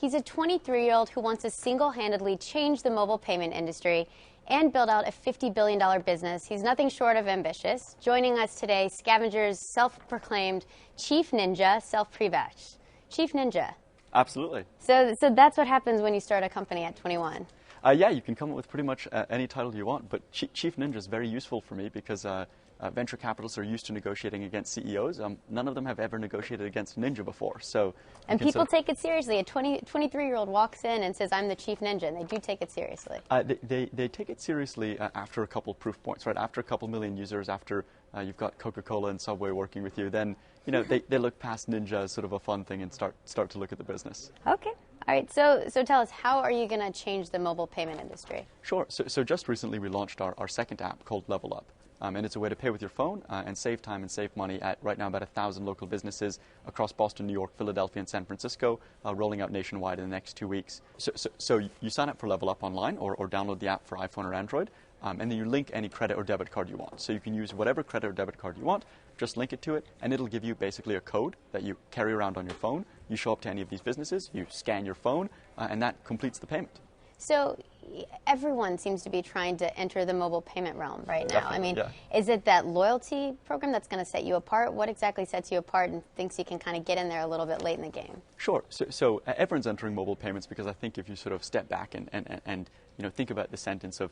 He's a 23-year-old who wants to single-handedly change the mobile payment industry and build out a $50 billion business. He's nothing short of ambitious. Joining us today, Scavenger's self-proclaimed Chief Ninja, self-prevatched. Chief Ninja. Absolutely. So that's what happens when you start a company at 21. Yeah, you can come up with pretty much any title you want, but Chief Ninja is very useful for me because venture capitalists are used to negotiating against CEOs. None of them have ever negotiated against Ninja before. And people take it seriously. A 23-year-old walks in and says, I'm the Chief Ninja, and they do take it seriously. They take it seriously after a couple proof points, right? After a couple million users, after you've got Coca-Cola and Subway working with you, then they look past Ninja as sort of a fun thing and start to look at the business. Okay. All right, so tell us, how are you going to change the mobile payment industry? Sure. So just recently we launched our second app called Level Up. And it's a way to pay with your phone and save time and save money at right now about 1,000 local businesses across Boston, New York, Philadelphia, and San Francisco, rolling out nationwide in the next 2 weeks. So you sign up for Level Up online or download the app for iPhone or Android, and then you link any credit or debit card you want. So you can use whatever credit or debit card you want, just link it to it, and it'll give you basically a code that you carry around on your phone. You show up to any of these businesses, you scan your phone, and that completes the payment. So everyone seems to be trying to enter the mobile payment realm right now. Definitely, I mean, yeah. Is it that loyalty program that's going to set you apart? What exactly sets you apart and thinks you can kind of get in there a little bit late in the game? Sure. So everyone's entering mobile payments because I think if you sort of step back and think about the sentence of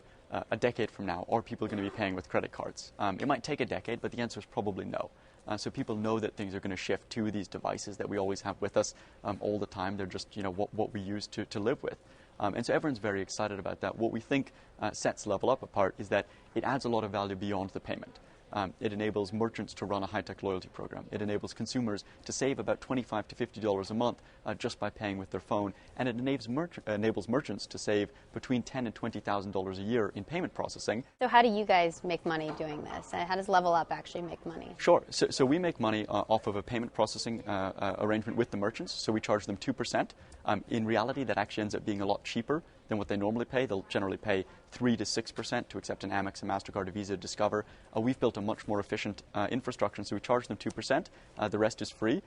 a decade from now, are people going to be paying with credit cards? It might take a decade, but the answer is probably no. So people know that things are going to shift to these devices that we always have with us all the time. They're just what we use to live with. And so everyone's very excited about that. What we think sets Level Up apart is that it adds a lot of value beyond the payment. It enables merchants to run a high-tech loyalty program. It enables consumers to save about $25 to $50 a month just by paying with their phone. And it enables merchants to save between $10,000 and $20,000 a year in payment processing. So how do you guys make money doing this? How does Level Up actually make money? Sure. So we make money off of a payment processing arrangement with the merchants. So we charge them 2%. In reality, that actually ends up being a lot cheaper than what they normally pay. They'll generally pay 3 to 6% to accept an Amex, a MasterCard, a Visa, Discover. We've built a much more efficient infrastructure, so we charge them 2%. The rest is free.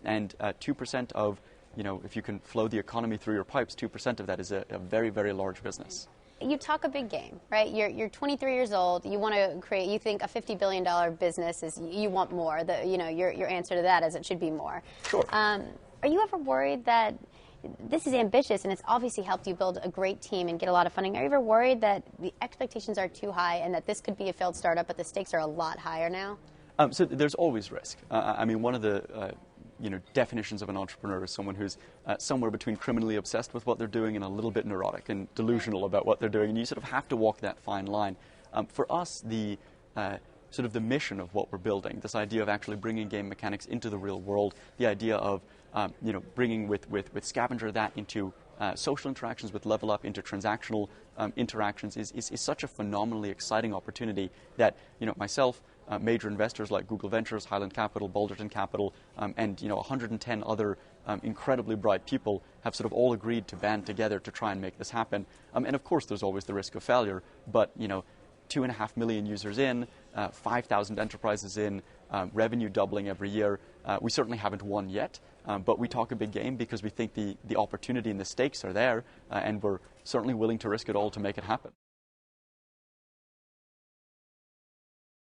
And 2% of, if you can flow the economy through your pipes, 2% of that is a very, very large business. You talk a big game, right? You're 23 years old. You want to create. You think a $50 billion business is. You want more. Your answer to that is it should be more. Sure. Are you ever worried that this is ambitious and it's obviously helped you build a great team and get a lot of funding? Are you ever worried that the expectations are too high and that this could be a failed startup, but the stakes are a lot higher now? So there's always risk. I mean, one of the definitions of an entrepreneur is someone who's somewhere between criminally obsessed with what they're doing and a little bit neurotic and delusional about what they're doing. And you sort of have to walk that fine line. For us, the sort of the mission of what we're building, this idea of actually bringing game mechanics into the real world, the idea of bringing with Scavenger that into social interactions, with Level Up into transactional interactions is such a phenomenally exciting opportunity that myself, major investors like Google Ventures, Highland Capital, Balderton Capital, and 110 other incredibly bright people have sort of all agreed to band together to try and make this happen. And of course, there's always the risk of failure, but 2.5 million users in, 5,000 enterprises in, revenue doubling every year. We certainly haven't won yet, but we talk a big game because we think the opportunity and the stakes are there, and we're certainly willing to risk it all to make it happen.